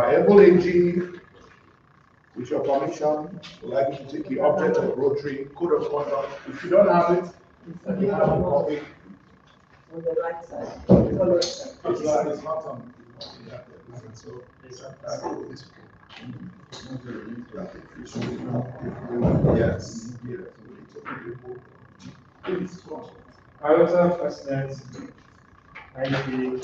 Our able AG, with your permission, would like to take the object of Rotary Code of Conduct. If you don't have it, then you have a copy. On the right side. It's not on. Yeah, so yes. Our President, IB,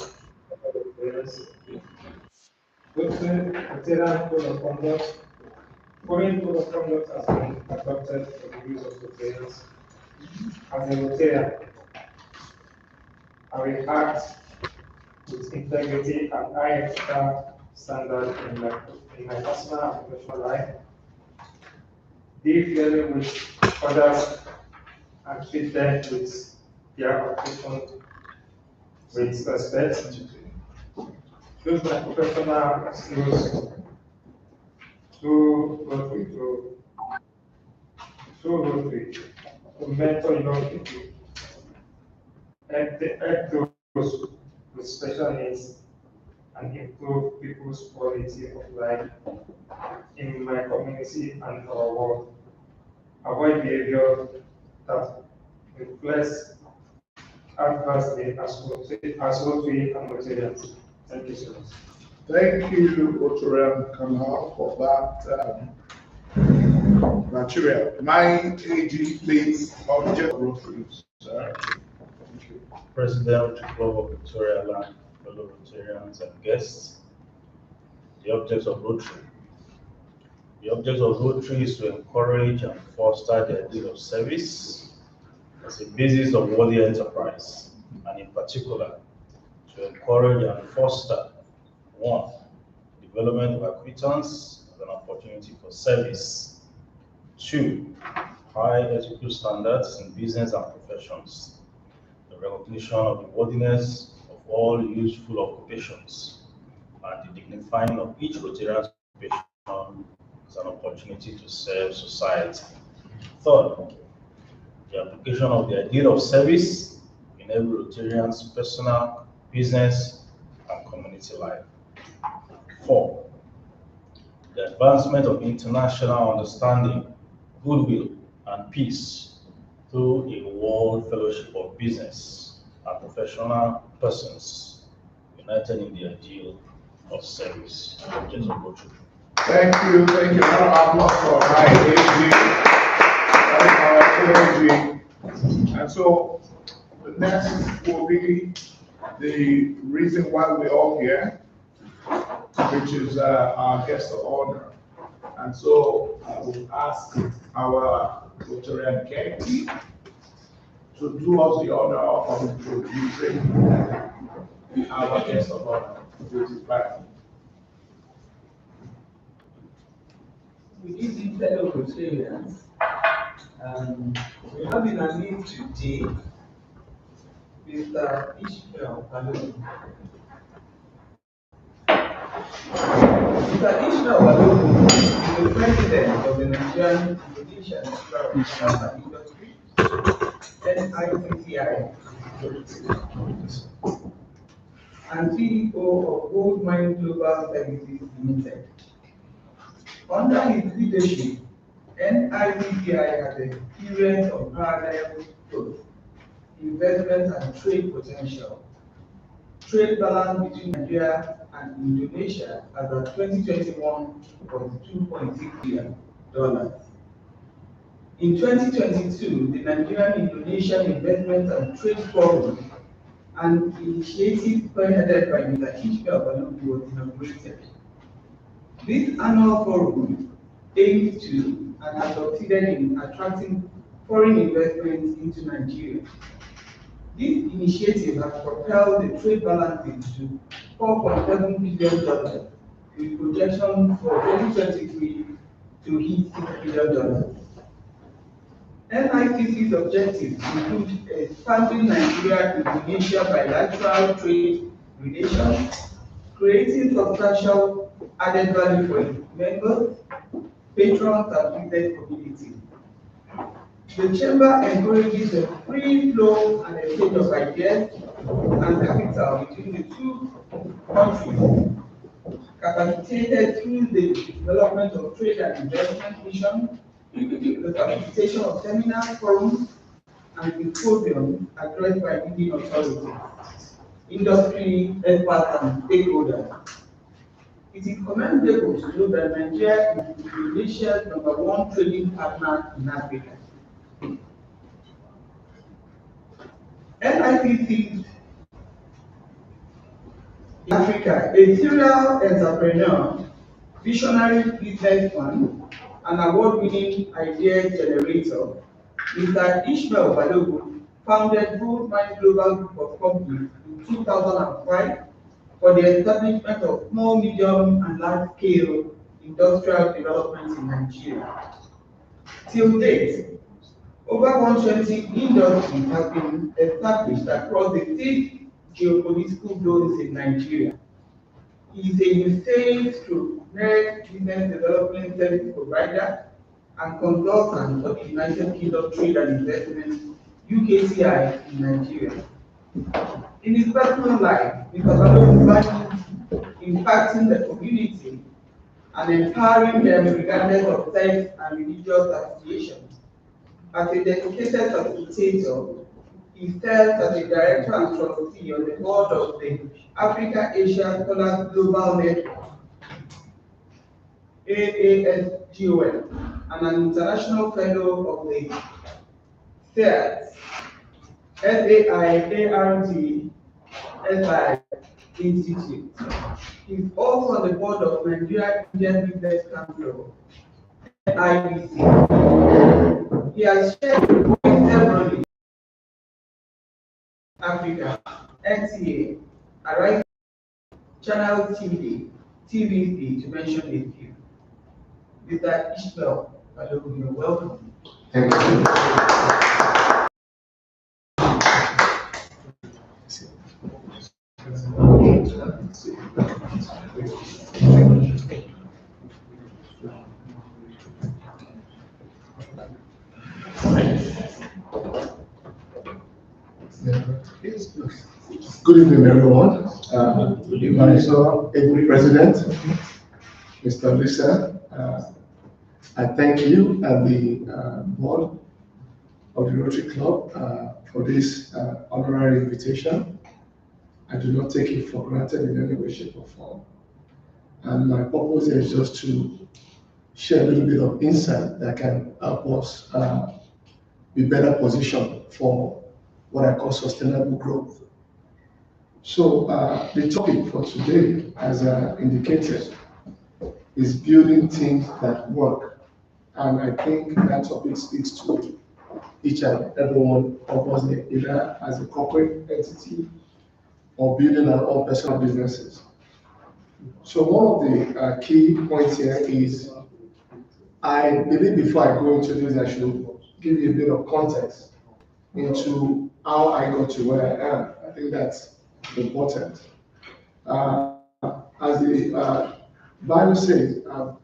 Rotarian Code of Conduct. Foreign Code of Conduct has been adopted for the use of Rotarians. As a Rotarian, I will act with integrity and high ethical standard in my personal and professional life. Deal fairly with others and treat them with their occupation with respect. Use my professional skills through Rotary to mentor young people, help those with special needs, and improve people's quality of life in my community and our world. Avoid behavior that reflects adversely as Rotary and Rotarians. Thank you so much. Thank you, Rotarian Kanal, for that material. My AG, please, object of Rotary, sir. Thank you. President, Club of Victoria Land, fellow Rotarians and guests. The objects of Rotary. The object of Rotary is to encourage and foster the ideal of service as a basis of worthy enterprise, and in particular, to encourage and foster, 1, development of acquittance as an opportunity for service. 2, high ethical standards in business and professions. The recognition of the worthiness of all useful occupations and the dignifying of each Rotarian's occupation as an opportunity to serve society. 3rd, the application of the ideal of service in every Rotarian's personal, business, and community life. 4, the advancement of international understanding, goodwill, and peace through a world fellowship of business and professional persons united in the ideal of service. Thank you. Thank you. Applause for my AG. And so the next will be the reason why we're all here, which is our guest of honor. And so I will ask our Rotarian Kennedy to do us the honor of introducing our guest of honor, which is back. Good evening, fellow Rotarians. We have in our midst today Mr. Ishmael Balogun. Mr. Ishmael Balogun is the president of the Nigerian Indonesian Industry, NITTI, and CEO of Gold Mine Global Services Limited. Under his leadership, NITTI has experience of parallel growth, investment and trade potential. Trade balance between Nigeria and Indonesia as of 2021 was $2.6 billion. In 2022, the Nigerian-Indonesian Investment and Trade Forum, an initiative spearheaded by Mr. Ishmael Balogun, was inaugurated. This annual forum aims to and has succeeded in attracting foreign investments into Nigeria. This initiative has propelled the trade balances to $4.7 billion, with projections for 2023 to hit $6 billion. NITT's objectives include expanding Nigeria-Indonesia bilateral trade relations, creating substantial added value for its members, patrons, and business community. The Chamber encourages the free flow and exchange of ideas and capital between the two countries capacitated through the development of trade and investment mission, the facilitation of seminars, forums, and symposiums addressed by leading authorities, industry experts, and stakeholders. It is commendable to know that Nigeria is Indonesia's #1 trading partner in Africa. NIPC in Africa, a serial entrepreneur, visionary businessman, and award-winning idea generator, Mr. Ishmael Balogun founded Goldmine Global Group of Companies in 2005 for the establishment of small, medium, and large-scale industrial development in Nigeria. Till date, over 120 industries have been established across the 6 geopolitical zones in Nigeria. He is a USAID/NERD business development service provider and consultant for the United Kingdom Trade and Investment UKTI in Nigeria. In his personal life, Mr. Balogun values impacting the community and empowering them regardless of sex and religious affiliation. As a dedicated facilitator, he serves as a director and trustee on the board of the Africa Asia Scholars Global Network, AASGON, and an international fellow of the SAIART, SAIART Institute. He is also on the board of Nigeria Indian Business Council, NIBC. He has shared several Africa, NTA, Arise, Channel TV, TVC, to mention a few. Mr. Ishmael Balogun, you're welcome. Thank you. Good evening, everyone. I saw a good president, Mr. Lisa. I thank you and the board of the Rotary Club for this honorary invitation. I do not take it for granted in any way, shape, or form. And my purpose is just to share a little bit of insight that can help us be better positioned for what I call sustainable growth. So the topic for today, as indicated, is building teams that work. And I think that topic speaks to each and every one of us, either as a corporate entity or building our own personal businesses. So one of the key points here is, I believe before I go into this, I should give you a bit of context into how I got to where I am. I think that's important. As the Bible says, I've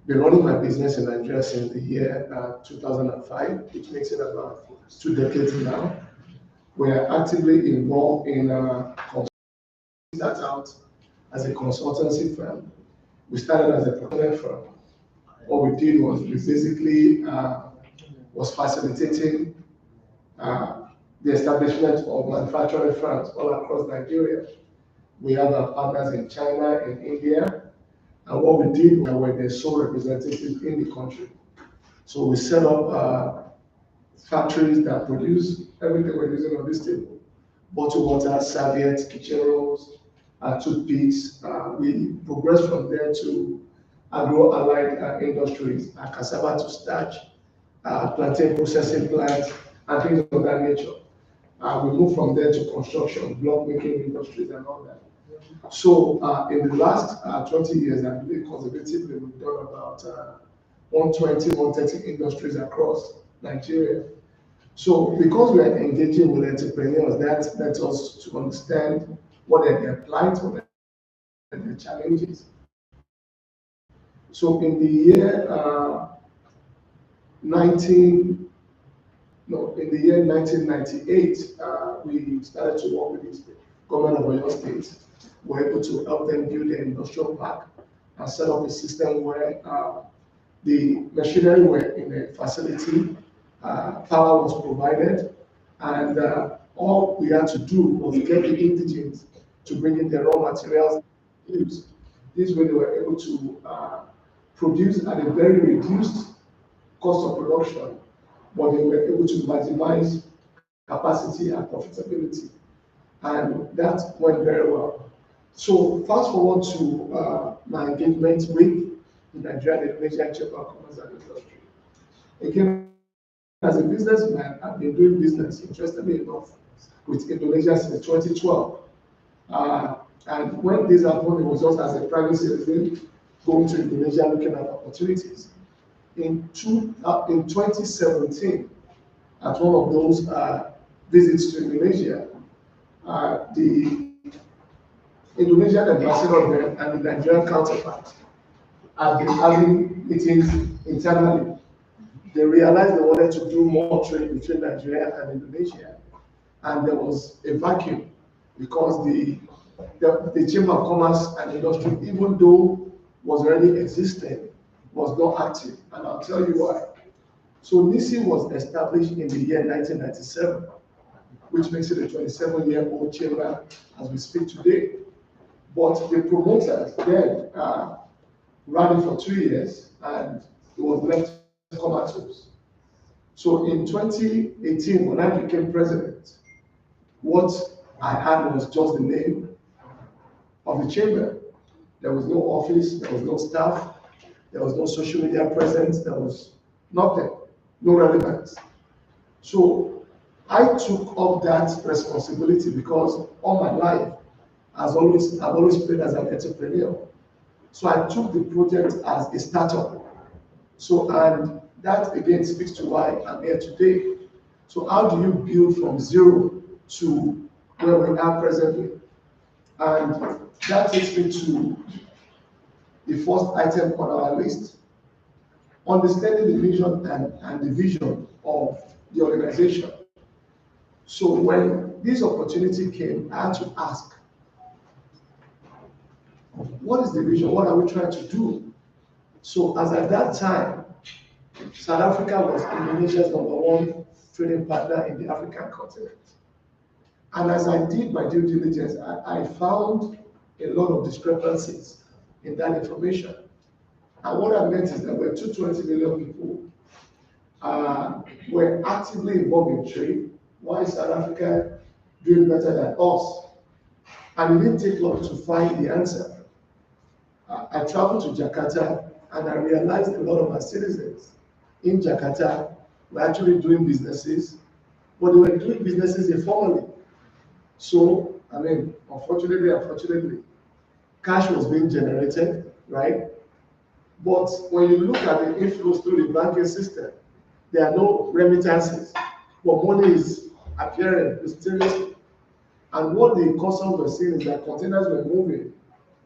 been running my business in Nigeria since the year 2005, which makes it about 2 decades now. We are actively involved in start out as a consultancy firm. We started as a procurement firm. What we did was we basically was facilitating the establishment of manufacturing firms all across Nigeria. We have our partners in China, in India, and what we did was we were the sole representatives in the country. So we set up factories that produce everything we're using on this table: bottled water, serviettes, kitchen rolls, toothpicks. We progressed from there to agro-allied industries, cassava to starch, plantain processing plants, and things of that nature. We moved from there to construction, block making industries, and all that. So in the last 20 years, I believe conservatively, we've done about 120, 130 industries across Nigeria. So because we are engaging with entrepreneurs, that lets us to understand what are their plight, what are their challenges. So in the year 1998, we started to work with the government of Oyo State were able to help them build an industrial park and set up a system where the machinery were in a facility, power was provided, and all we had to do was get the indigenes to bring in the raw materials used. This way they were able to produce at a very reduced cost of production, but they were able to maximize capacity and profitability. And that went very well. So fast forward to my engagement with the Nigerian Indonesian Chamber of Commerce and Industry. Again, as a businessman, I've been doing business, interestingly enough, with Indonesia since 2012. And when this happened, it was just as a private citizen going to Indonesia looking at opportunities. In 2017, at one of those visits to Indonesia, the Indonesian ambassador there and the Nigerian counterpart had been having meetings internally. They realized they wanted to do more trade between Nigeria and Indonesia, and there was a vacuum because the Chamber of Commerce and Industry, even though was already existing, was not active, and I'll tell you why. So NISI was established in the year 1997, which makes it a 27-year-old chamber as we speak today. But the promoters then ran it for 2 years, and it was left comatose. So in 2018, when I became president, what I had was just the name of the chamber. There was no office, there was no staff, there was no social media presence, there was nothing, no relevance. So I took up that responsibility because all my life, I've always played as an entrepreneur. So I took the project as a startup. So, and that again speaks to why I'm here today. So how do you build from zero to where we are presently? And that takes me to the first item on our list, understanding the vision and the vision of the organization. So when this opportunity came, I had to ask, what is the vision? What are we trying to do? So as at that time, South Africa was Indonesia's #1 trading partner in the African continent. And as I did my due diligence, I found a lot of discrepancies in that information. And what I meant is that we're 220 million people were actively involved in trade. Why is South Africa doing better than us? And it didn't take long to find the answer. I traveled to Jakarta and I realized a lot of our citizens in Jakarta were actually doing businesses, but they were doing businesses informally. So, I mean, unfortunately, cash was being generated, right? But when you look at the inflows through the banking system, there are no remittances, but money is appearing mysteriously. And what the customs were seeing is that containers were moving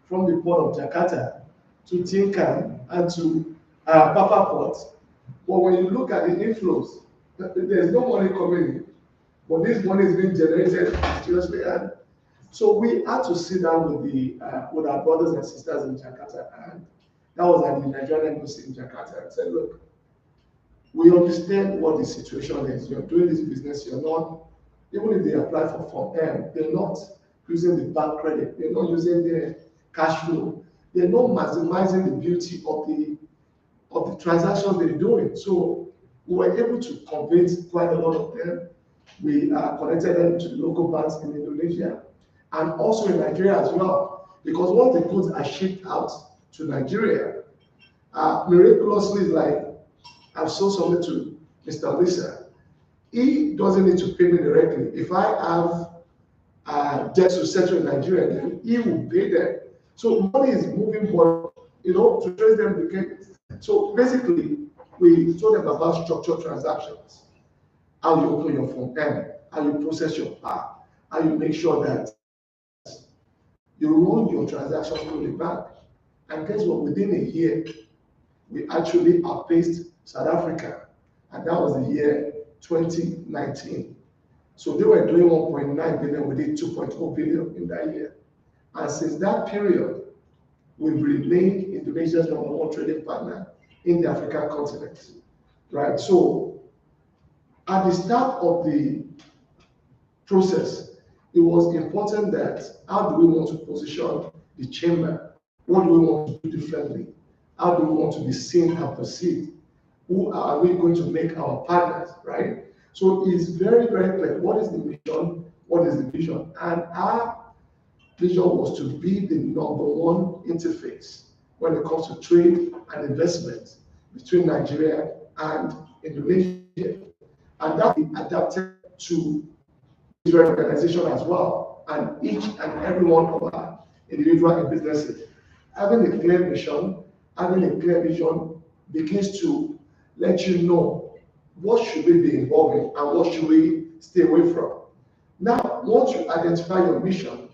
from the port of Jakarta to Tinkan and to Papa Port. But when you look at the inflows, there's no money coming in, but this money is being generated mysteriously. And so we had to sit down with our brothers and sisters in Jakarta, and that was at the Nigerian embassy in Jakarta, and said, look, we understand what the situation is. You're doing this business, you're not, even if they apply for Form M, they're not using the bank credit, they're not using their cash flow, they're not maximizing the beauty of the transactions they're doing. So we were able to convince quite a lot of them. We connected them to the local banks in Indonesia and also in Nigeria as well. Because once the goods are shipped out to Nigeria, miraculously, like I've sold something to Mr. Lisa, he doesn't need to pay me directly. If I have debts to settle in Nigeria, then he will pay them. So money is moving, but to trace them again. So basically, we told them about structured transactions, how you open your Form M, how you process your PAR, how you make sure that you run your transactions through the bank. And guess what? Within a year, we actually outpaced South Africa, and that was the year 2019. So they were doing 1.9 billion, we did 2.4 billion in that year. And since that period, we've remained Indonesia's #1 trading partner in the African continent, right? So at the start of the process, it was important that how do we want to position the chamber? What do we want to do differently? How do we want to be seen and perceived? Who are we going to make our partners, right? So it's very, very clear. What is the mission? What is the vision? And our vision was to be the #1 interface when it comes to trade and investment between Nigeria and Indonesia. And that we adapted to Israel organization as well, and each and every one of our individual businesses. Having a clear mission, having a clear vision begins to let you know what should we be involved in and what should we stay away from. Now, once you identify your mission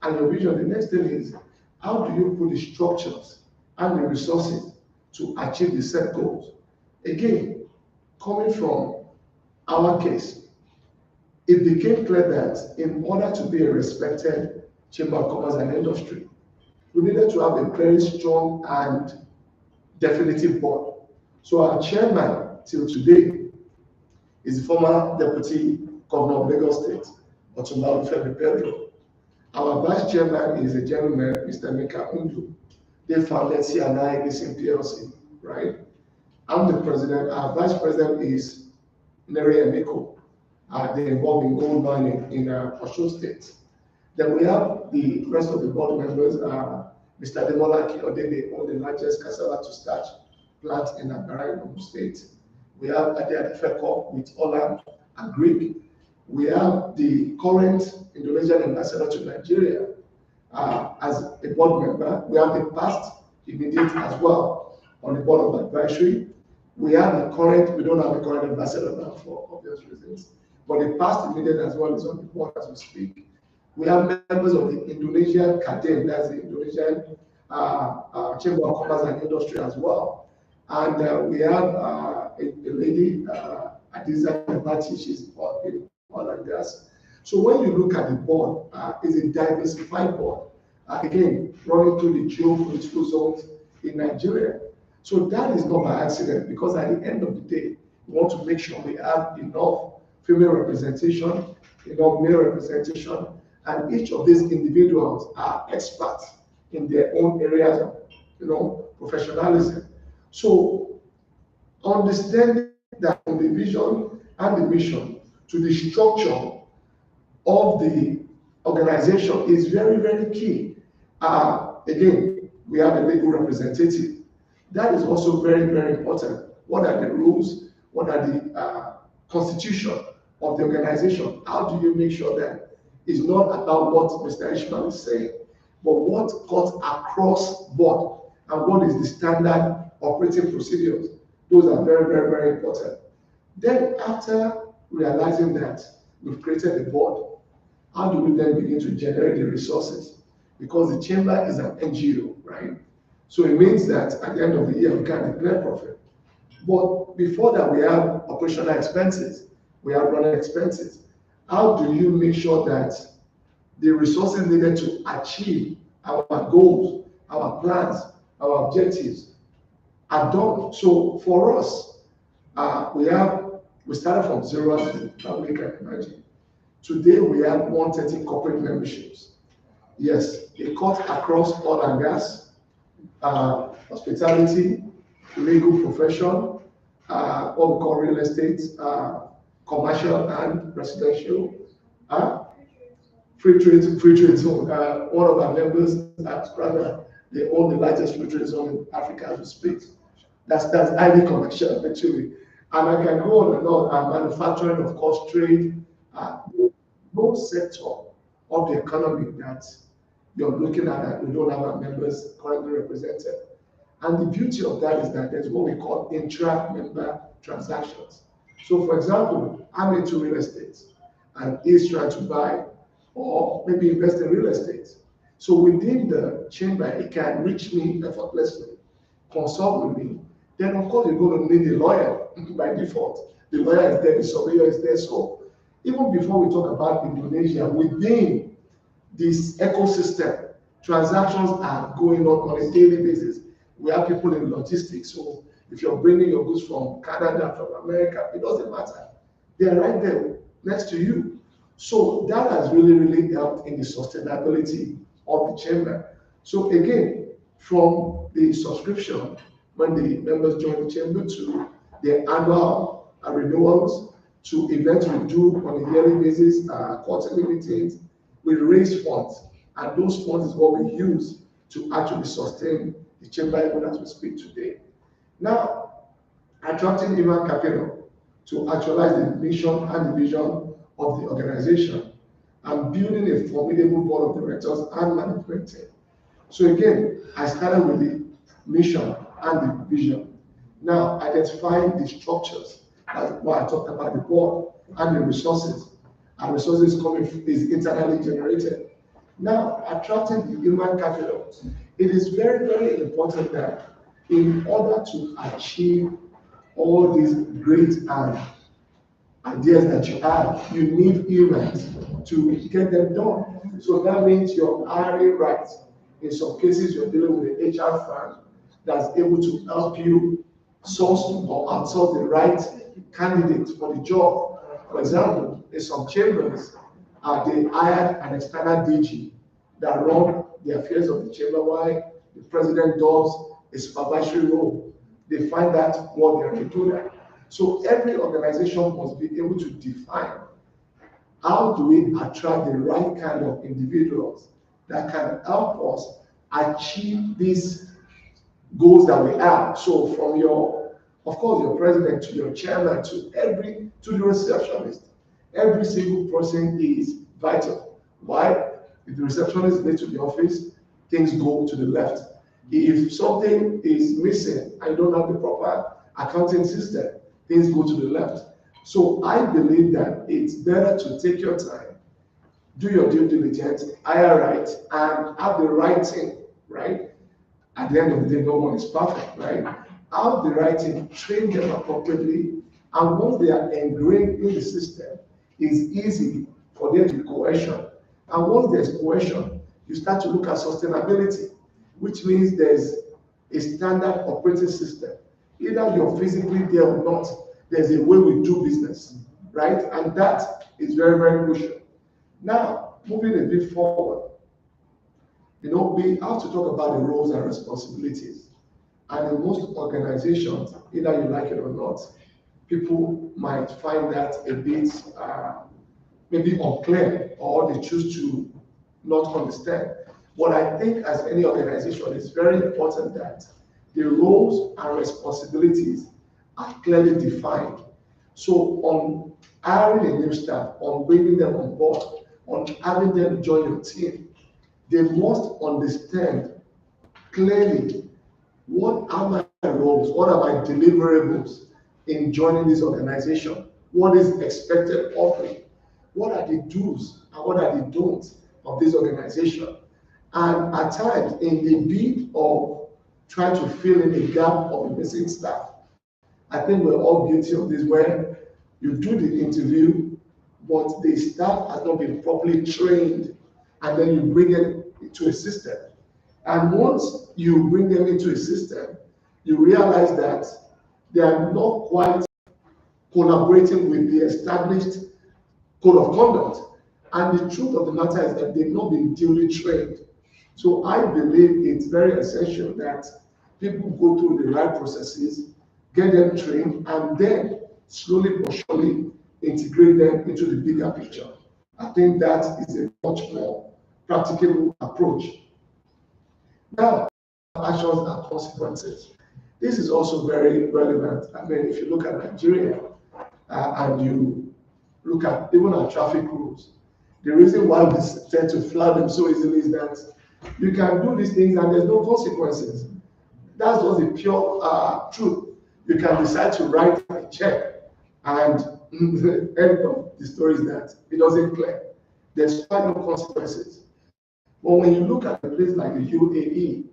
and your vision, the next thing is how do you put the structures and the resources to achieve the set goals? Again, coming from our case, it became clear that in order to be a respected chamber of commerce and industry, we needed to have a very strong and definitive board. So our chairman till today is the former deputy governor of Lagos State, Otumba Femi Pedro. Our vice chairman is a gentleman, Mr. Mika Undu. They founded CNI Leasing PLC, right? I'm the president. Our vice president is Neri Emiko. They're involved in gold mining in Osun State. Then we have the rest of the board members. Mr. Demola Kiode, they own the largest cassava to starch plant in Akara, Ogun State. We have Ade Adefeko with Holland and Greek. We have the current Indonesian ambassador to Nigeria as a board member. We have the past immediate as well on the board of advisory. We have the current, we don't have the current ambassador now for obvious reasons, but the past immediate as well is on the board as we speak. We have members of the Indonesian CADEM, that's the Indonesian Chamber of Commerce and Industry as well. And we have a lady, Adiza Nabati, she's in oil and gas. So when you look at the board, it's a diversified board. Again, running through the geopolitical zones in Nigeria. So that is not by accident, because at the end of the day, we want to make sure we have enough female representation, enough male representation, and each of these individuals are experts in their own areas of, professionalism. So understanding that from the vision and the mission to the structure of the organization is very, very key. Again, we have a legal representative. That is also very, very important. What are the rules? What are the constitution of the organization? How do you make sure that it's not about what Mr. Ishmael is saying, but what cuts across board and what is the standard operating procedures? Those are very, very, very important. Then after realizing that we've created a board, how do we then begin to generate the resources? Because the chamber is an NGO, right? So it means that at the end of the year, we can declare profit. But before that, we have operational expenses, we have running expenses. How do you make sure that the resources needed to achieve our goals, our plans, our objectives are done? So for us, we started from zero, as you probably can imagine. Today, we have 130 corporate memberships. Yes, it cuts across oil and gas, hospitality, legal profession, what we call real estate, commercial and residential, free trade zone. One of our members, rather, they own the largest free trade zone in Africa as we speak. That's highly commercial, actually. And I can go on and on. Manufacturing, of course, trade. No sector of the economy that you're looking at that we don't have our members currently represented. And the beauty of that is that there's what we call intra-member transactions. So for example, I'm into real estate and he's trying to buy or maybe invest in real estate. So within the chamber, it can reach me effortlessly, consult with me. Then of course, you're going to need a lawyer by default. The lawyer is there, the surveyor is there. So even before we talk about Indonesia, within this ecosystem, transactions are going on a daily basis. We have people in logistics, so if you're bringing your goods from Canada, from America, it doesn't matter. They're right there next to you. So that has really helped in the sustainability of the chamber. So again, from the subscription, when the members join the chamber, to their annual renewals, to events we do on a yearly basis, quarterly meetings, we raise funds, and those funds is what we use to actually sustain the chamber even as we speak today. Now, attracting human capital to actualize the mission and the vision of the organization, and building a formidable board of directors and management team. So again, I started with the mission and the vision. Now, identifying the structures, that's why I talked about the board and the resources. And resources coming is internally generated. Now, attracting the human capital. It is very important that in order to achieve all these great ideas that you have, you need humans to get them done. So that means you're hiring right. In some cases, you're dealing with an HR firm that's able to help you source or outsource the right candidate for the job. For example, in some chambers, they hired an external DG that run the affairs of the chamber while the president does a supervisory role. They find that more than they do that. So every organization must be able to define how do we attract the right kind of individuals that can help us achieve these goals that we have. So from your, of course, your president to your chairman to the receptionist, every single person is vital. Why? If the receptionist is late to the office, things go to the left. If something is missing and you don't have the proper accounting system, things go to the left. So I believe that it's better to take your time, do your due diligence, hire right, and have the right thing, right? At the end of the day, no one is perfect, right? Have the right thing, train them appropriately, and once they are ingrained in the system, it's easy for them to be cohesion. And once there's cohesion, you start to look at sustainability, which means there's a standard operating system. Either you're physically there or not, there's a way we do business, right? And that is very crucial. Now, moving a bit forward, we have to talk about the roles and responsibilities. And in most organizations, either you like it or not, people might find that a bit maybe unclear, or they choose to not understand. But I think as any organization, it's very important that the roles and responsibilities are clearly defined. So on hiring a new staff, on bringing them on board, on having them join your team, they must understand clearly what are my roles, what are my deliverables in joining this organization, what is expected of me, what are the do's and what are the don'ts of this organization. And at times, in the bid of trying to fill in the gap of the missing staff, I think we're all guilty of this, where you do the interview, but the staff has not been properly trained, and then you bring it into a system. And once you bring them into a system, you realize that they are not quite collaborating with the established code of conduct. And the truth of the matter is that they've not been duly trained. So I believe it's very essential that people go through the right processes, get them trained, and then slowly but surely integrate them into the bigger picture. I think that is a much more practicable approach. Now, actions and consequences. This is also very relevant. I mean, if you look at Nigeria and you look at even our traffic rules, the reason why we tend to flout them so easily is that you can do these things and there's no consequences. That's just the pure truth. You can decide to write a check, and the end of the story is that it doesn't clear. There's quite no consequences. But when you look at a place like the UAE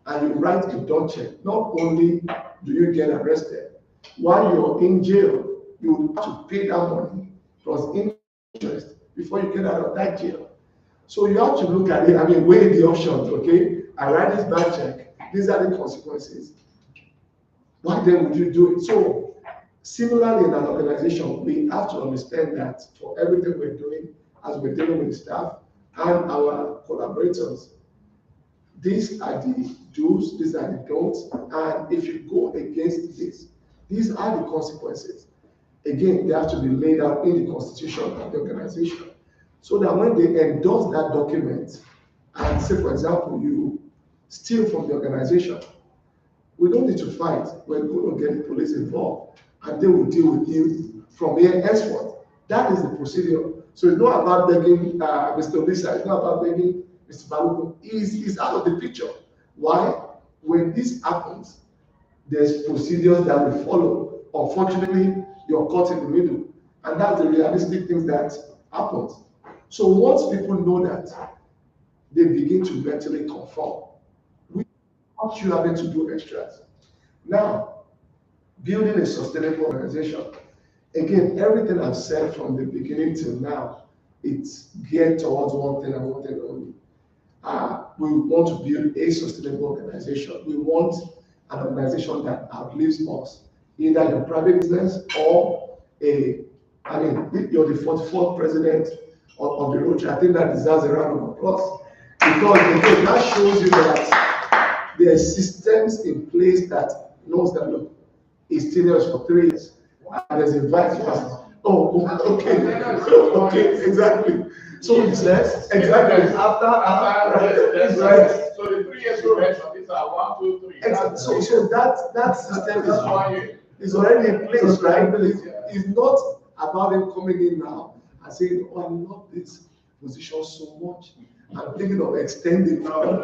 and you write a done check, not only do you get arrested, while you're in jail, you have to pay that money plus interest before you get out of that jail. So you have to look at it, I mean, weigh the options, okay? I write this bank check, these are the consequences. Why then would you do it? So similarly in an organization, we have to understand that for everything we're doing, as we're dealing with staff and our collaborators, these are the do's, these are the don'ts, and if you go against this, these are the consequences. Again, they have to be laid out in the constitution of the organization, so that when they endorse that document, and say, for example, you steal from the organization, we don't need to fight. We're going to get the police involved, and they will deal with you from here henceforth. That is the procedure. So it's not about begging Mr. Lisa, it's not about begging Mr. Baluko. He's out of the picture. Why? When this happens, there's procedures that we follow. Unfortunately, you're caught in the middle. And that's the realistic things that happens. So once people know that, they begin to mentally conform. Without you having to do extras. Now, building a sustainable organization. Again, everything I've said from the beginning till now, it's geared towards one thing and one thing only. We want to build a sustainable organization. We want an organization that outlives us, either in private business or you're the 44th president of the Rotary. I think that deserves a round of applause, because that shows you that there are systems in place that knows that, look, he's still for 3 years. And there's a vice president. Oh, okay. Okay, exactly. So it's less. Exactly. After right. So the 3 years you mentioned, these are 1, 2, 3. Exactly. So that system is already in place, right? It's not about them coming in now and saying, oh, I love this position so much. I'm thinking of extending. No,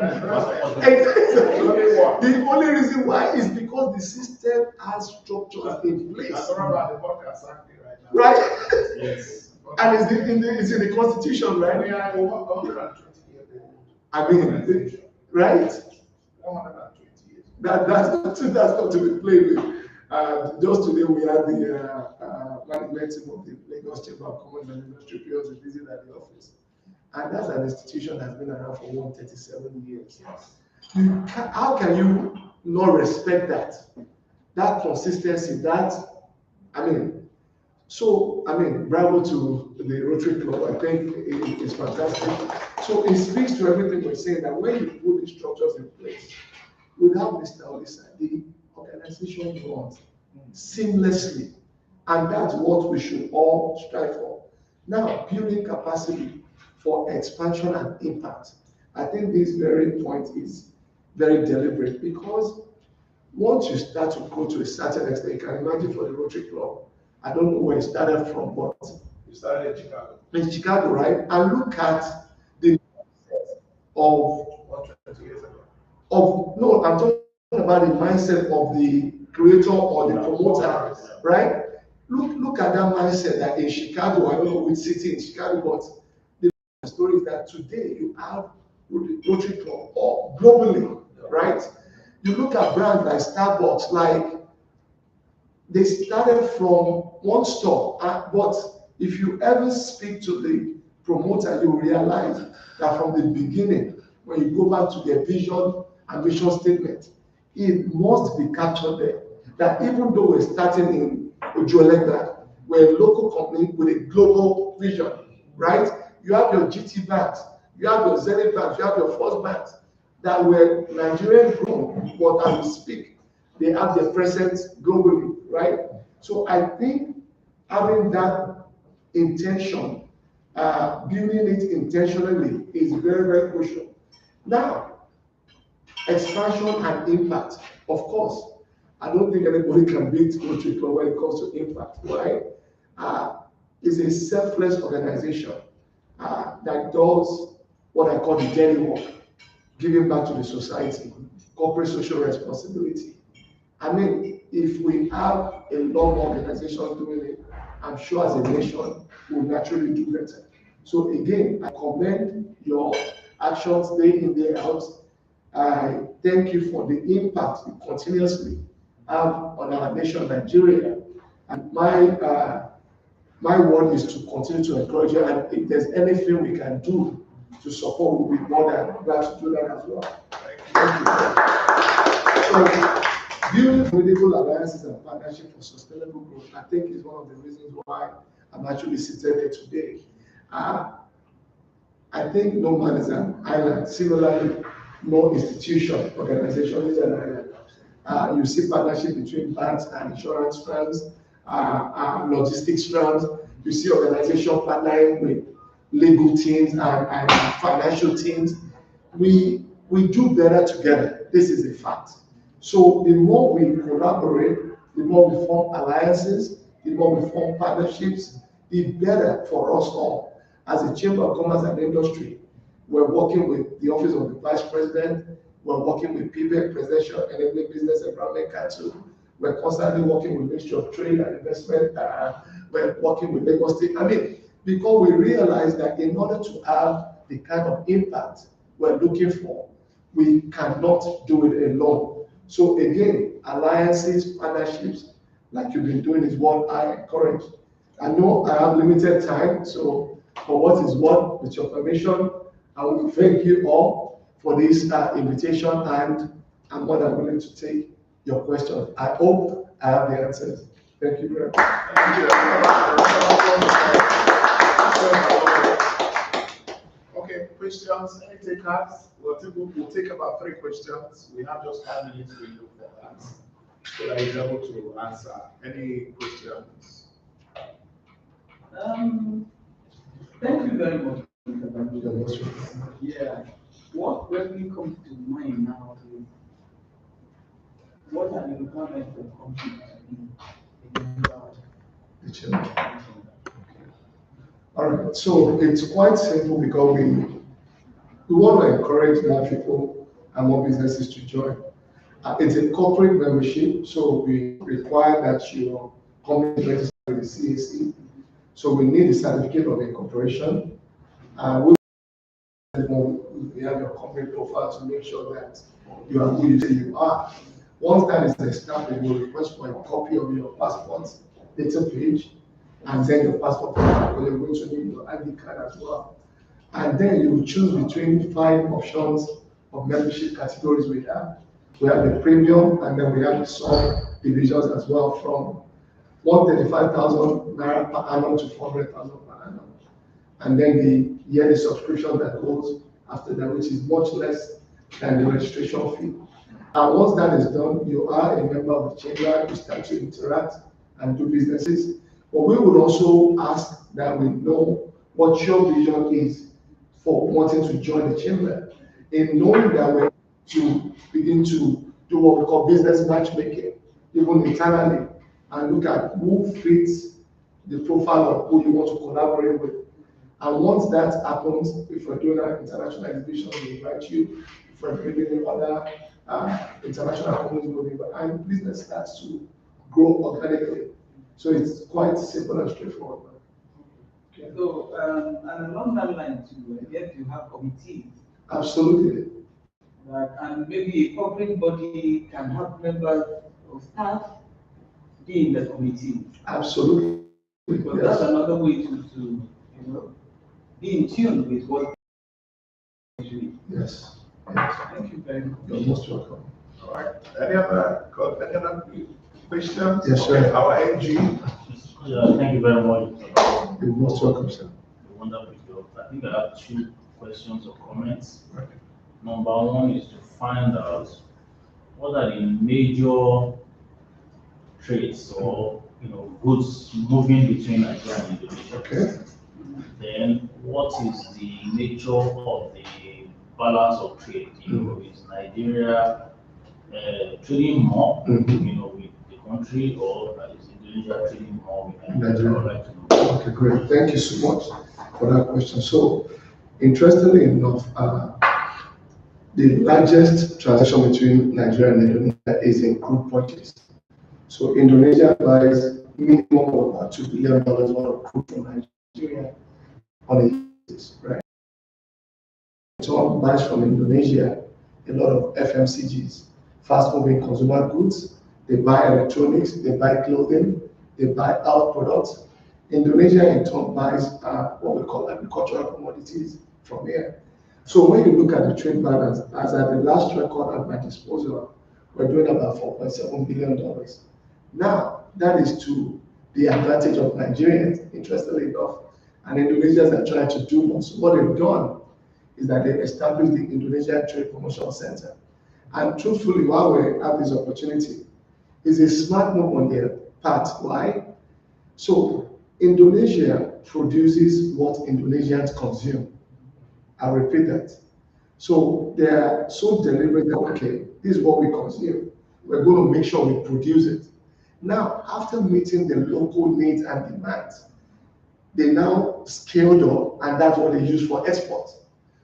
the only reason why is because the system has structures in place. I'm talking about the podcast right now. Right? Yes. And it's in the constitution, right? We are over 120 years old. I mean, right? 120 years. That's not to be played with. Just today we had the management team of the Lagos Chamber of Commerce and Industry PLC visit at the office. And that's an institution that's been around for 137 years. How can you not respect that consistency, bravo to the Rotary Club. I think it's fantastic. So it speaks to everything we're saying, that when you put the structures in place, without Mr. Olisa, the organization runs seamlessly. And that's what we should all strive for. Now, building capacity for expansion and impact. I think this very point is very deliberate, because once you start to go to a certain extent, you can imagine for the Rotary Club, I don't know where it started from, but You started in Chicago. in Chicago, right? And look at the of 120 years ago. no, I'm talking about the mindset of the creator or the promoter, right? Look at that mindset that in Chicago, I don't know which city in Chicago, but the story is that today you have Rotary Club or globally, right? You look at brands like Starbucks, like they started from one store, but if you ever speak to the promoter, you realize that from the beginning, when you go back to their vision and mission statement, it must be captured there. That even though we're starting in Ojuelegba, we're a local company with a global vision, right? You have your GT banks, you have your Zenith banks, you have your First banks that were Nigerian grown, but as we speak, they have their presence globally, right? So I think having that intention, building it intentionally is very, very crucial. Now, expansion and impact, of course. I don't think anybody can beat Rotary Club when it comes to impact, right? It's a selfless organization that does what I call the dirty work, giving back to the society, corporate social responsibility. I mean, if we have a lot more organizations doing it, I'm sure as a nation, we'll naturally do better. So again, I commend your actions day in, day out. I thank you for the impact you continuously have on our nation, Nigeria. And my word is to continue to encourage you. And if there's anything we can do to support, we'll be more than glad to do that as well. Thank you. So, building formidable alliances and partnerships for sustainable growth, I think, is one of the reasons why I'm actually seated here today. I think no man is an island. Similarly, no institution, organization is an island. You see partnership between banks and insurance firms, logistics firms. You see organization partnering with legal teams and financial teams. We do better together. This is a fact. So the more we collaborate, the more we form alliances, the more we form partnerships, the better for us all. As a Chamber of Commerce and Industry, we're working with the Office of the Vice President, we're working with PBEC, Presidential Enabling Business Environment Council, we're constantly working with Ministry of Trade and Investment, we're working with Lagos State. I mean, because we realize that in order to have the kind of impact we're looking for, we cannot do it alone. So again, alliances, partnerships, like you've been doing is what I encourage. I know I have limited time, so for what is what, with your permission, I want to thank you all for this invitation, and I'm more than willing to take your questions. I hope I have the answers. Thank you very much. Thank you. Okay, questions, any takers? We'll take about 3 questions. We have just 5 minutes to look for that, so that he's able to answer any questions. Thank you very much. Yeah. What really comes to mind now is what are the requirements for companies to be a member of The chamber. All right, so it's quite simple because we want to encourage more people and more businesses to join. It's a corporate membership, so we require that your company is registered with the CAC. So we need a certificate of incorporation. We have your company profile to make sure that you are who you say you are. Once that is established, we'll request for a copy of your passport, data page, and then your passport profile. You're going to need your ID card as well. And then you will choose between 5 options of membership categories we have. We have the premium, and then we have the sub divisions as well, from 135,000 naira per annum to 400,000 per annum. And then the yearly subscription that goes after that, which is much less than the registration fee. And once that is done, you are a member of the chamber, you start to interact and do businesses. But we would also ask that we know what your vision is for wanting to join the chamber. In knowing that we're to begin to do what we call business matchmaking, even internally, and look at who fits the profile of who you want to collaborate with. And once that happens, if we're doing an international exhibition, we invite you. If we're bringing other international companies, and business starts to grow organically. So it's quite simple and straightforward. Okay. So, and along that line too, I guess you have committees. Absolutely. And maybe a public body can have members of staff be in the committee. Absolutely. Because that's another way to be in tune with what you're doing. Yes. Thank you very much. You're most welcome. All right. Any other questions? Yes, sir. Okay, our NG. Thank you very much. You're most welcome, sir. Wonderful job. I think I have 2 questions or comments. Right. Number 1 is to find out what are the major trades or goods moving between Nigeria and Indonesia. Okay. Then what is the nature of the balance of trade? Is Nigeria trading more with the country, or is Indonesia trading more with Nigeria? I'd like to know. Okay, great. Thank you so much for that question. So, interestingly enough, the largest transaction between Nigeria and Indonesia is in crude purchase. So Indonesia buys minimum of about $2 billion worth of crude from Nigeria on a basis, right? So buys from Indonesia a lot of FMCGs, fast-moving consumer goods. They buy electronics, they buy clothing, they buy health products. Indonesia in turn buys what we call agricultural commodities from here. So when you look at the trade balance, as at the last record at my disposal, we're doing about $4.7 billion. Now, that is to the advantage of Nigerians, interestingly enough, and Indonesians are trying to do more. So what they've done is that they've established the Indonesian Trade Promotion Center. And truthfully, while we have this opportunity, it's a smart move on their part. Why? So Indonesia produces what Indonesians consume. I repeat that. So they are so deliberate that, okay, this is what we consume. We're going to make sure we produce it. Now, after meeting the local needs and demands, they now scaled up, and that's what they use for export.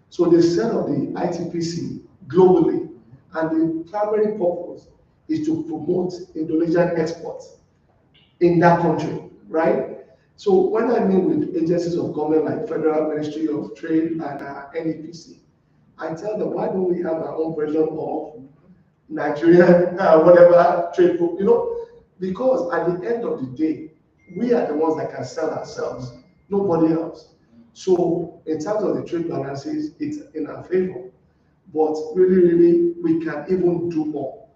So they set up the ITPC globally, and the primary purpose is to promote Indonesian exports in that country, right? So when I meet with agencies of government like Federal Ministry of Trade and NEPC, I tell them, why don't we have our own version of Nigerian whatever trade, because at the end of the day, we are the ones that can sell ourselves, nobody else. So in terms of the trade balances, it's in our favor. But really, we can even do more.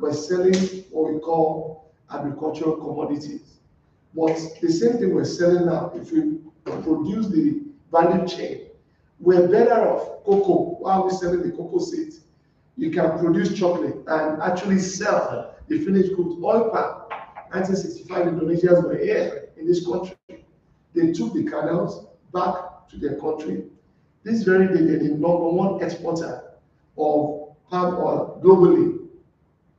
We're selling what we call agricultural commodities. But the same thing we're selling now, if we produce the value chain, we're better off cocoa. While we're selling the cocoa seeds, you can produce chocolate and actually sell the finished goods. Oil palm, 1965 Indonesians were here in this country. They took the canals back to their country. This very day, they're the number one exporter of palm oil globally.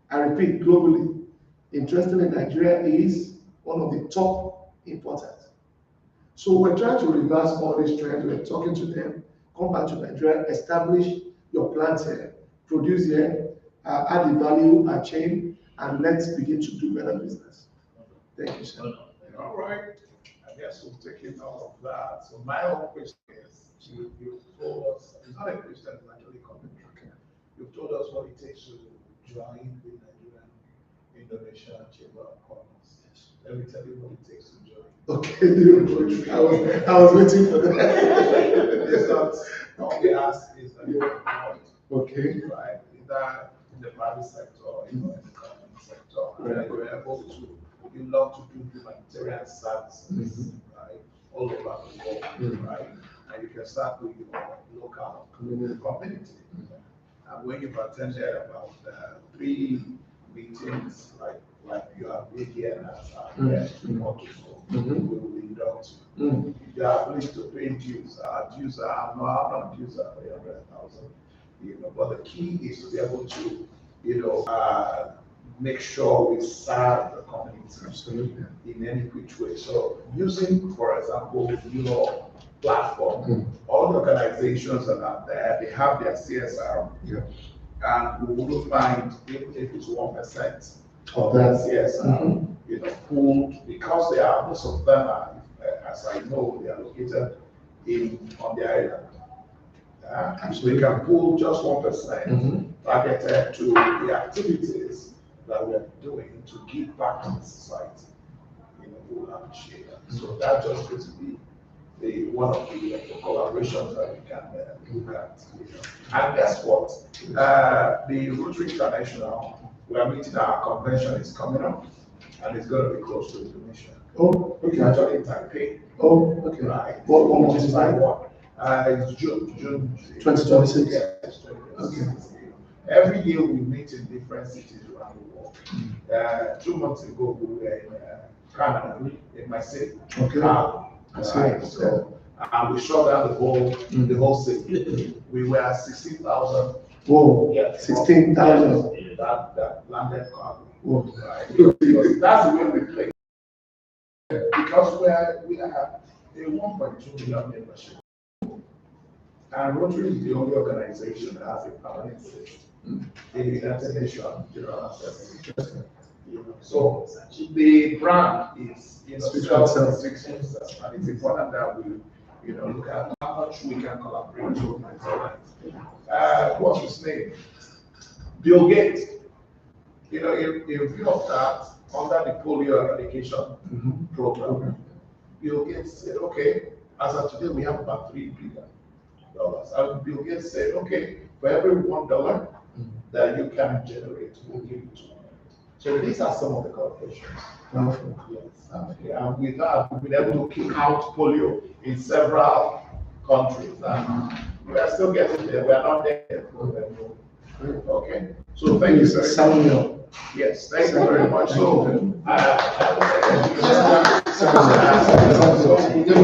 I repeat, globally. Interestingly, Nigeria is one of the top importers. So we're trying to reverse all these trends. We're talking to them, come back to Nigeria, establish your plants here, produce here, add the value chain, and let's begin to do better business. Thank you, sir. All right. I guess we've taken all of that. So my own question is, you told us, it's not a question, it's actually a comment. You've told us what it takes to join the Nigerian Indonesian Chamber of Commerce. Let me tell you what it takes to join. Okay, I was waiting for that. It's not, all we ask is that you're employed. Okay. Right, either in the private sector or in the government sector. And then you're able to, you love to do humanitarian services, right, all over the world, right? And you can start with your local community. And when you've attended about 3 meetings, like you have been here as a guest, we will induct you. You are willing to pay dues. Dues are, I'm not dues are 300,000. But the key is to be able to, make sure we serve the community in any which way. So using, for example, your platform, all the organizations that are there, they have their CSR. And we wouldn't mind if it's 1% of that CSR, pooled, because they are, most of them are, as I know, they are located on the island. So we can pull just 1% targeted to the activities that we are doing to give back to the society. We will appreciate that. So that's just going to be one of the collaborations that we can look at. And guess what? The Rotary International, we are meeting, our convention is coming up, and it's going to be close to Indonesia. Oh, okay. It's actually in Taipei. Oh, okay. Right. What month is that? It's June 2026. Yes, 2026. Okay. Every year we meet in different cities around the world. 2 months ago we were in Canada, in my city. Okay. Right. So we shut down the whole city. We were at 16,000. Whoa. Yeah, 16,000. That landed cargo. Whoa. Right. Because that's the way we play. Because we have a 1.2 million membership. And Rotary is the only organization that has a permanent seat in the United Nations General Assembly. So the brand is, self-restriction, and it's important that we, look at how much we can collaborate with Nigerians. What's his name? Bill Gates. In view of that, under the polio eradication program, Bill Gates said, okay, as of today, we have about 3 billion And Bill Gates said, okay, for every $1 that you can generate, we'll give you 2. So these are some of the corporations. Yes, and with that, we've been able to kick out polio in several countries, and we are still getting there. We are not there yet. Okay, so thank you, sir. Samuel. Yes, thank you very much. So, Thank you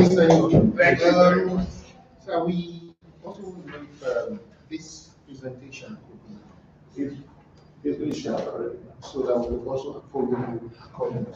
thank you very much. So we also want this presentation It's been shared already. so that we also follow you accordingly.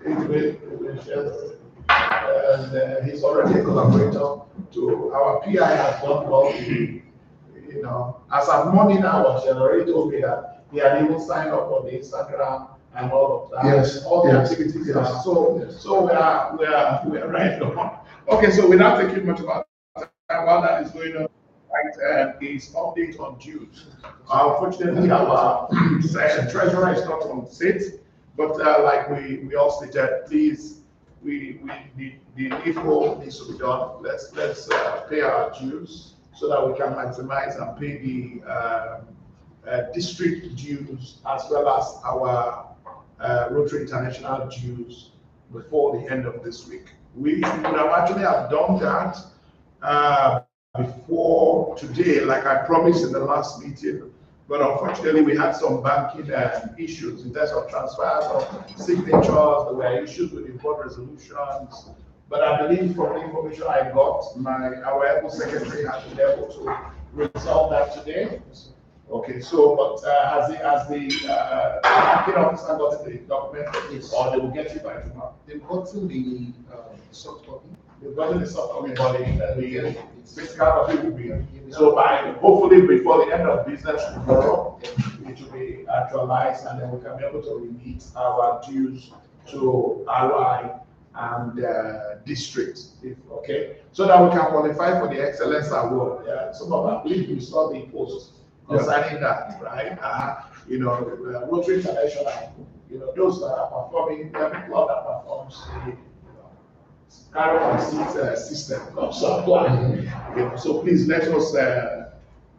It's been shared already. And he's already a collaborator to our PI has done well. You know, as of morning hours, he already told me that he had even signed up on the Instagram and all of that. Yes, all the yes, activities. yes. So we are right on. Okay, so without taking much about time, while that is going on, right, is update on dues. Unfortunately, our treasurer is not on set, but like we all stated, please, the needful needs to be done. Let's pay our dues so that we can maximize and pay the district dues as well as our Rotary International dues before the end of this week. We would have actually have done that before today, like I promised in the last meeting, but unfortunately we had some banking issues in terms of transfers of signatures. There were issues with the board resolutions, but I believe from the information I got, our able secretary has been able to resolve that today. Okay, so but has the banking officer gotten the document? Yes. Or they will get it by tomorrow? They've gotten the soft copy. They've gotten the soft copy, but the physical copy will be. So by hopefully before the end of business tomorrow, it will be actualized, and then we can be able to remit our dues to RI and district. Okay, so that we can qualify for the Excellence Award. Yeah, some of I believe you saw the post concerning that, right? You know, Rotary International. You know, those that are performing, every club that performs the carry on seat system of supply. You know, so please let us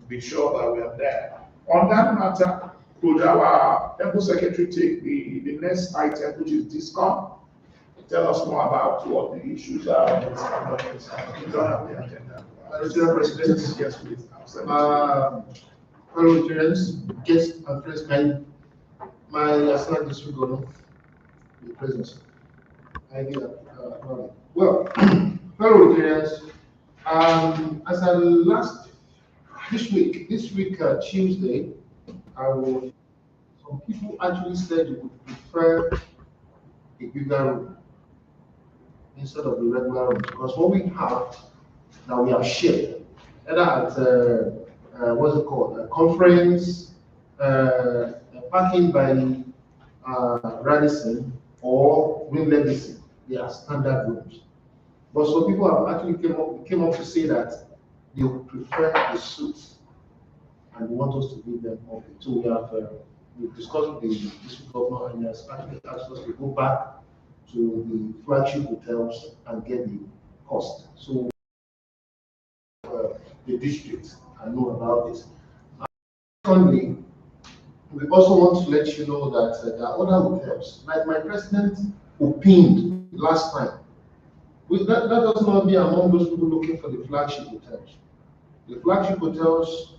be sure that we are there. On that matter, could our Able Secretary take the next item, which is DISCOM? Tell us more about what the issues are. You don't have the agenda. Mr. President, yes, please. Fellow Rotarians, guests and friends, my assistant district governor, the presence. I give well, fellow Rotarians, as a this week, Tuesday, some people actually said they would prefer a bigger room instead of the regular room, because what we have that we have shared, either at what's it called, a conference, parking by Radisson or Green Legacy, they are standard rooms. But some people have actually came up to say that they would prefer the suites and they want us to give them up. So we've discussed with the district governor, and he has actually asked us to go back to the flagship hotels and get the cost. So the district and know about this. Secondly, we also want to let you know that there are other hotels, like my president opined last time. That does not be among those people looking for the flagship hotels. The flagship hotels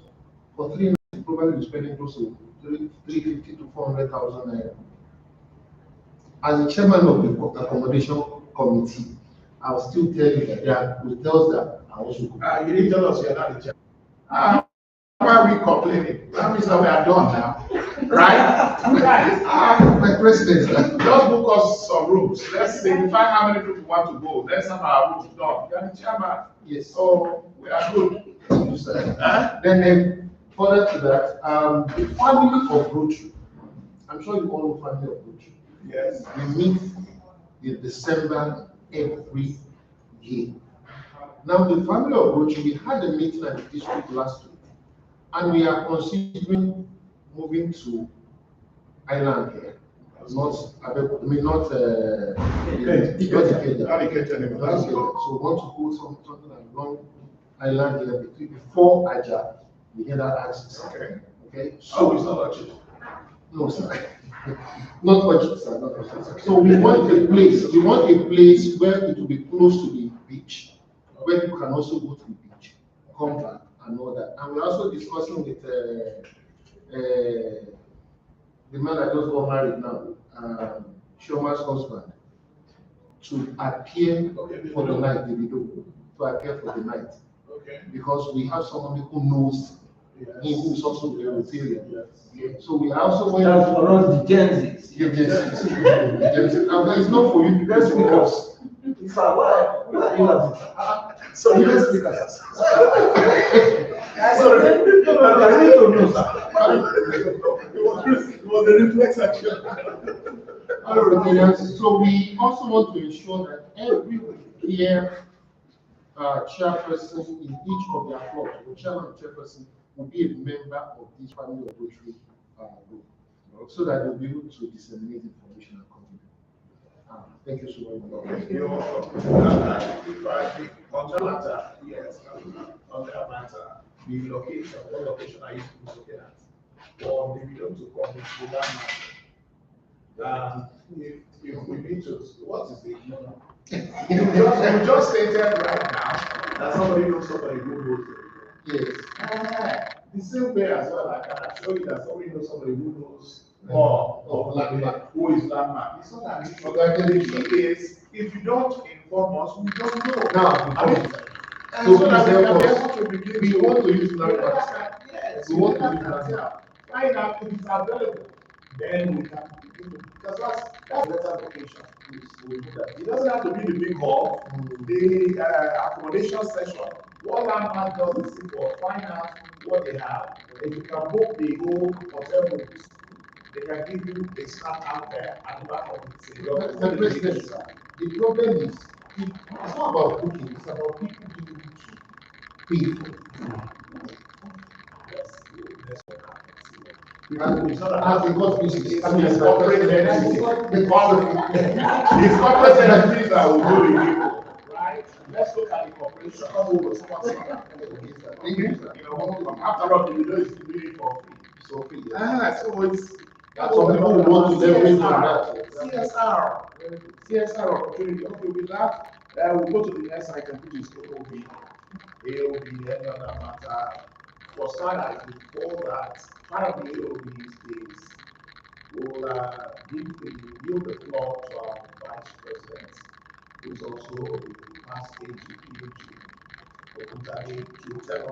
for 3 nights probably be spending close to 350 to 400,000 naira. As the chairman of the accommodation committee, I will still tell you that there are hotels that are also good. You didn't tell us you're not the chairman. Why are we complaining? That means that we are done now, right? My president, just book us some rooms. Let's signify how many people want to go. Let's have our rooms done. You are the chairman. yes. So we are good. Then further to that, the family of Rotary, I'm sure you all know family of Rotary. Yes. We meet in December every year. Now, the family of Rotary, we had a meeting at the district last week, and we are considering moving to Island here. Not Ikeja. Not Ikeja anymore. So we want to put something along I land here before Aja, the header axis. Okay. Okay. So it's not a chip. No, sir. Not budget, sir. Not budget, sir. So we want a place. We want a place where it will be close to the beach, where you can also go to the beach, come back, and all that. And we're also discussing with the man that just got married now, Shoma's husband, to appear for the night, to appear for the night. Okay. Because we have somebody who knows him, who is also a Rotarian. Yes. So we are also going That's for us, the Gen Z. Yes, and it's not for you, that's for us. If I were, why you have it? So let's speak as Sorry, I need to know, sir. It was a reflex action. So we also want to ensure that every year chairperson in each of their clubs, the chairman and chairperson, will be a member of this family of Rotary group, so that they'll be able to disseminate information and content. Thank you so much. You're welcome. On that matter, yes, on that matter, the location, what location are you looking at? Or the video to come into that matter? If we need to, what is the you just stated right now that somebody knows somebody who knows it. Yes. The same way as well, I can assure you that somebody knows somebody who knows more of landmark, who is landmark. It's not an issue. The key is, if you don't inform us, we don't know. Now, I mean, so so that we can be us. able to begin We to. want to use landmarks. Yes, We want to use landmarks. find out if it's available. Then we can begin to, because that's better location. It doesn't have to be the big hall, the accommodation session. What landmark does is simple, find out what they have. If you can book the whole hotel rooms, they can give you a snap out there at the back of it. The president, sir, the problem is, it's not about booking, it's about people being able to pay for it. That's what happens. And It's not about because it's it's corporate entities. It's corporate entities that will do the people, right? Let's look at the corporation. After all, you know it's really for free. So free. So it's. That's what people want to leverage on that. CSR opportunity. Okay, with that, we'll go to the next item, which is AOB. AOB, any other matter. For starters, before that, part of the AOB is we'll give the floor to our vice president, who is also the past AG,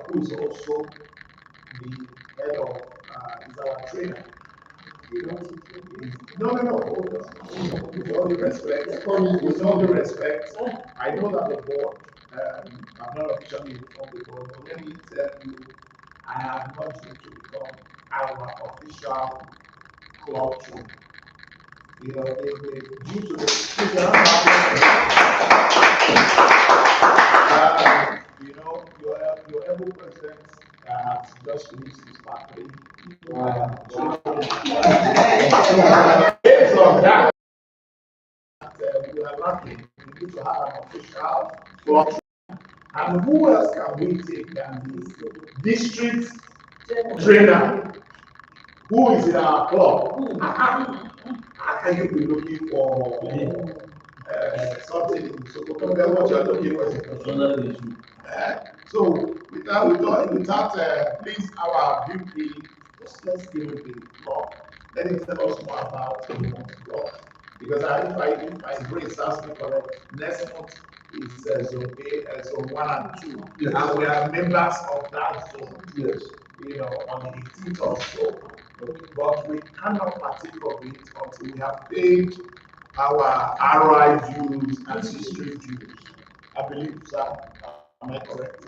who is also the head of, is our trainer. No. With all due respect, I know that the board, I'm not officially informed the board, but let me tell you, I have not yet to become our official club trainer. Due to your able president has just finished his party. Based on that, we are lucky. We need to have an official club. And who else can we take than this district trainer who is in our club? How can you be looking for something in Sokoto? Then what you're looking for is a personal issue. So without please our VP, let's give him the floor. Let him tell us more about the club. Because if my brain starts me correct, next month is zone A, zone 1 and 2. Yes. And we are members of that zone. Yes. On the 18th or so. But we cannot partake of it until we have paid our RI dues and history dues. I believe, sir. Am I correct?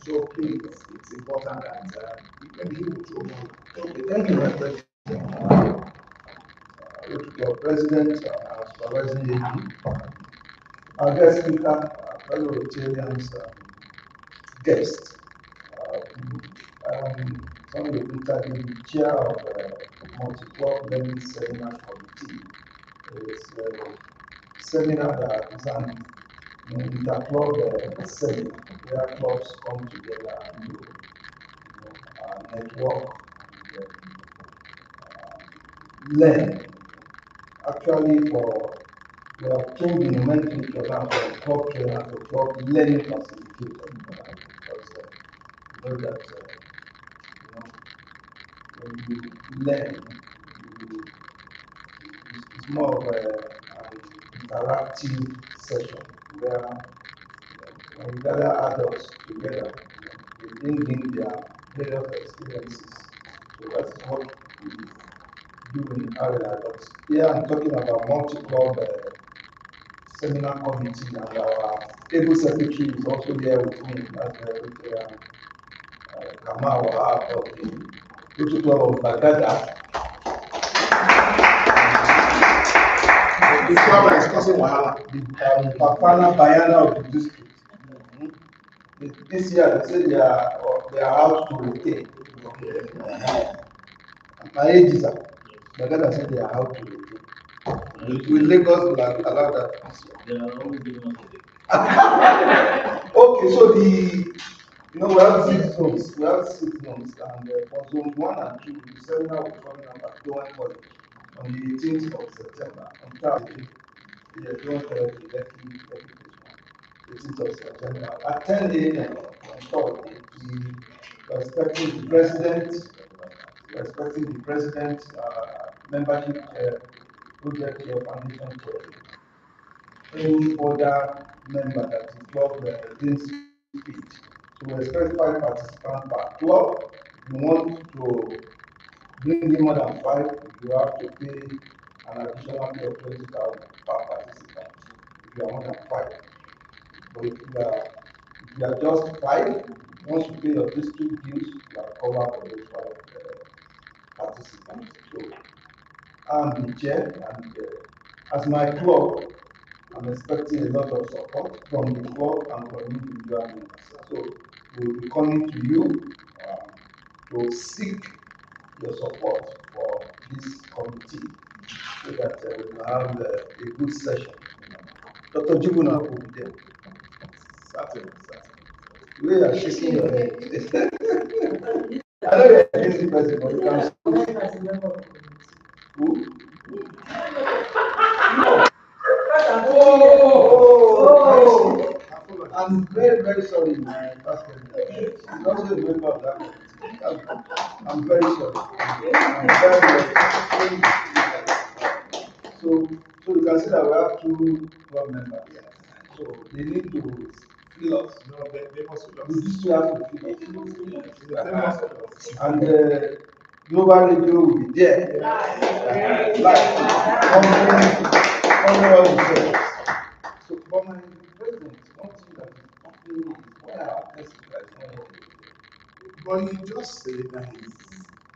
So please, it's important that maybe you will show more. Okay, thank you, my president. Your president, supervising AG, our guest speaker, fellow Rotarians, guest, Sunday Peter, the chair of multi-club learning seminar committee. It's a seminar that is an interclub seminar where clubs come together to network and learn. Actually, we have changed the nomenclature now from club trainer to club learning facilitator. Because you know that when you learn, it's more of an interactive session where when you gather adults together, they bring in their various experiences. So that's what we do in area. But here I'm talking about multi-club seminar committee, and our able secretary is also here with me. That's the Kamal Wahab of the Rotary Club of Baghdad. The club is causing wahala. The Bafana Bayana of the district. This year they say they are out to retain. My age is up. Baghdad said they are out to retain. Will Lagos allow that this year? They are only giving us a day. Okay, so we have 6 zones. We have 6 zones, and for zones 1 and 2, the seminar will be coming up at Doan College on the 18th of September. On Thursday, the Doan College is Lekki 18th of September at 10 a.m. on Thursday. We are expecting the president, membership chair, project chair, foundation chair, any other member that is club didn't speak. So we expect 5 participants per club. If you want to bring in more than 5, you have to pay an additional fee of 20,000 per participant. If you are more than 5. But if you are just 5, once you pay your district dues, you are covered for those 5 participants. So I'm the chair, and as my club, I'm expecting a lot of support from the club and from individual members. So we'll be coming to you to seek your support for this committee so that we will have a good session. Dr. Jibuna will be there. Certainly. We are shaking your head. I know you're a busy person, but you can. Who? I'm very, very sorry, my pastor. He's also a member of that committee. I'm very sorry. I'm very, very sorry. So you can see that we have 2 club members. So they need to fill us. No, they must fill us. The district has to fill us. And Global Radio will be there. Live. On all the shows. So, but my president, one thing that is happening is why our president is But you just say that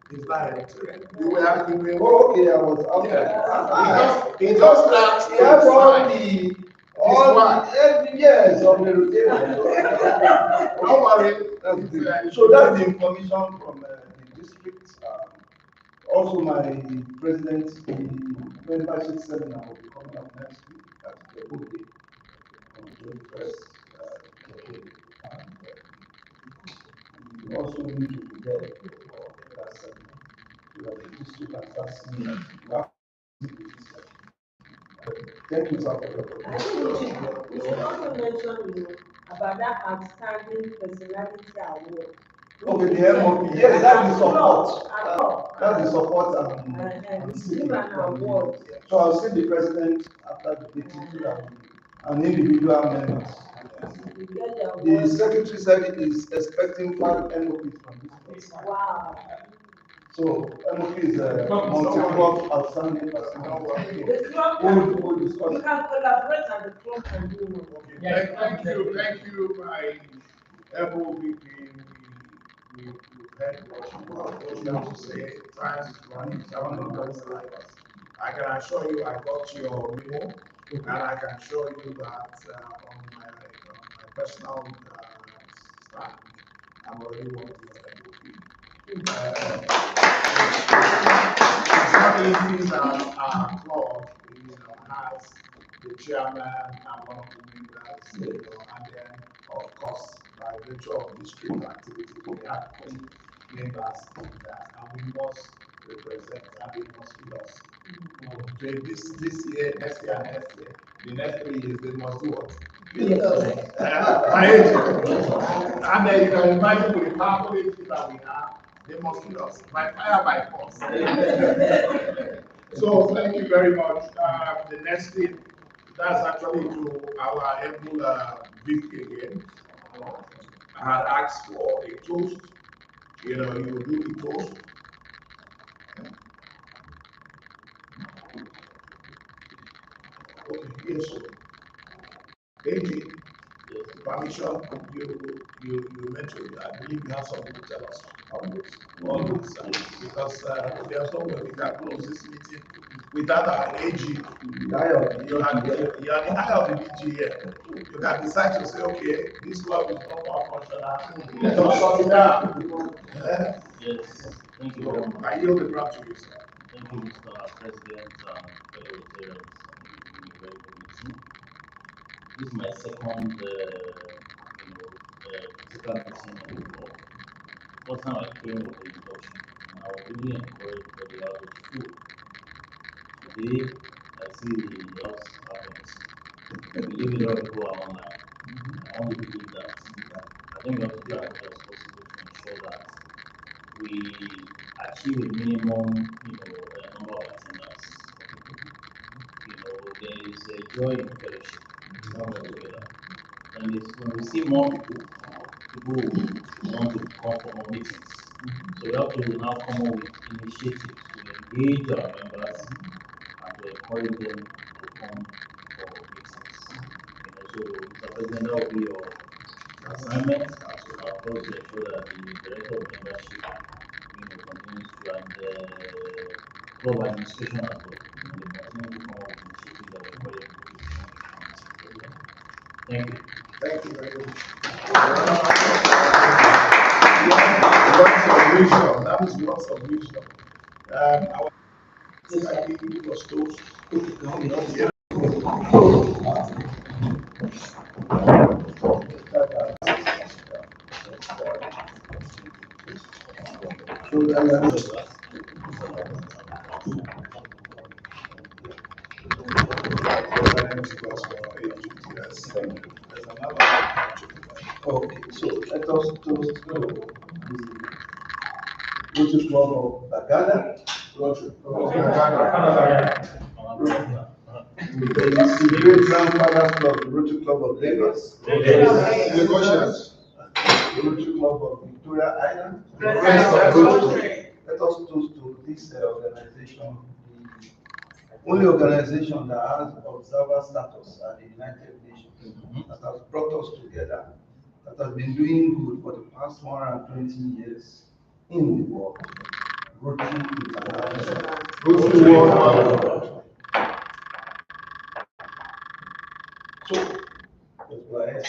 he's not Eritrean. You were asking me. Oh, okay, I was out Yeah. He just asked he has all the years of the rotation. Don't worry. So that's the information from the district. Also, my president, the membership seminar will be coming up next week. That's the good day on the 21st. And we also need to be there for that seminar so that the district can start seeing that. Thank you, sir, for your opportunity. We should also mention about that outstanding personality award. Okay, the MOP, yes, that's the support. That's the support and give an award. So I'll see the president after the meeting so that and individual members. The secretary said he is expecting 5 MOPs from this place. Wow. So MOP is a multi-club outstanding person. We'll discuss. You can collaborate and the club can do more. Okay, thank you, my MOVP. We heard what you have to say. Time is running, 7 minutes. I can assure you I got your memo, and I can assure you that on my personal stand, I'm already working on MOP. It's not easy that our club, has the chairman and one of the members, and then of course by nature of this street activity, we have members in that, and we must represent, and they must feel us. So this year, next year, the next 3 years, they must do what? And then you can imagine with the powerful age that we have, they must feel us by fire, by force. So thank you very much. The next thing, that's actually to our able victory again. I had asked for a toast. You know, you do the toast. Okay, yes, sir. AJ, permission, you mentioned, I believe you have something to tell us. Always, because there's no way we can close this meeting without our AG. You are the eye of the DG here. You can decide to say, okay, this club is no more functional. Let us shut it down. Yes, thank you very much. I yield the ground to you, sir. Thank you, Mr. President, fellow Rotarians. This is my second, physical meeting on the floor. First time I came with the introduction, and I was really encouraged by the house was full. Today, I see the house happiness. I believe a lot of people are online. I want to believe that. I think we have to try as much as possible to ensure that we achieve a minimum, number of attendance. There is a joy in fellowship. Together. And when we see more people who want to come for more meetings. So we have to now come up with initiatives to engage our members and to encourage them to come for meetings. So Mr. President, that will be your assignment to ensure that the director of membership continues to, and club administration as well. They continue to come up with initiatives that will encourage people to come. Thank you. Thank you very much. Lots of wisdom. That is lots of wisdom. Our society was those who yeah. Okay, so let us toast the Rotary Club of Bagada. Rotary Great Grandfather's Club, the Rotary Club of Lagos. Lagosians. The Rotary Club of Victoria Island. Let us toast to this organization, the only organization that has observer status at the United Nations, that has brought us together, that has been doing good for the past 120 years in the world. Rotary International. Rotary World. So, let's go ahead.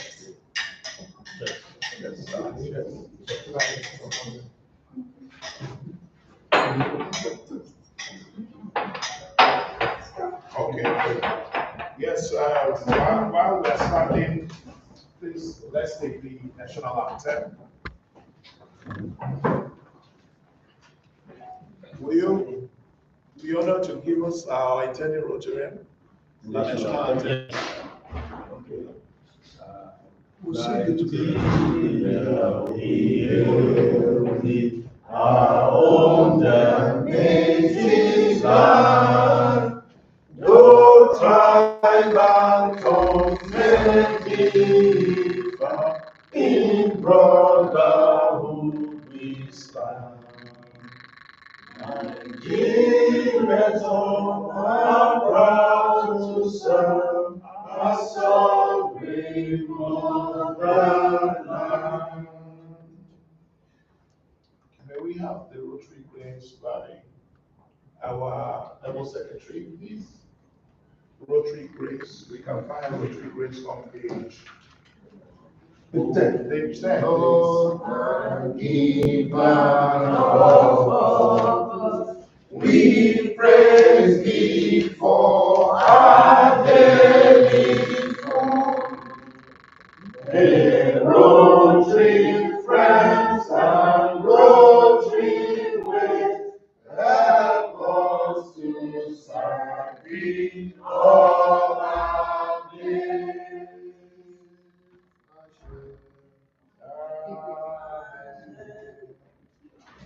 Okay. Yes, while we're starting, please, let's take the national anthem. Will you be honored to give us our intended Rotarian? National anthem. Okay. We'll sing it together. Our own amazing land, no tribe and tongue may differ, in brotherhood we stand. Nigerians all are proud to serve our sovereign motherland. May we have the Rotary Grace by our Able Secretary, please. Rotary Grace, we can find Rotary Grace on page 10. Lord, giver of all, we praise thee for our daily food. A Rotary been all our days.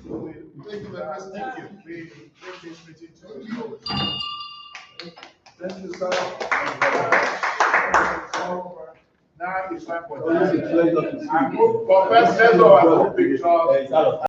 So we, Thank you, my friend. Thank you. we bring this meeting to a close. Thank you, sir. Now it's time for Always a that. pleasure to see I you. move, but first, let's go and take pictures.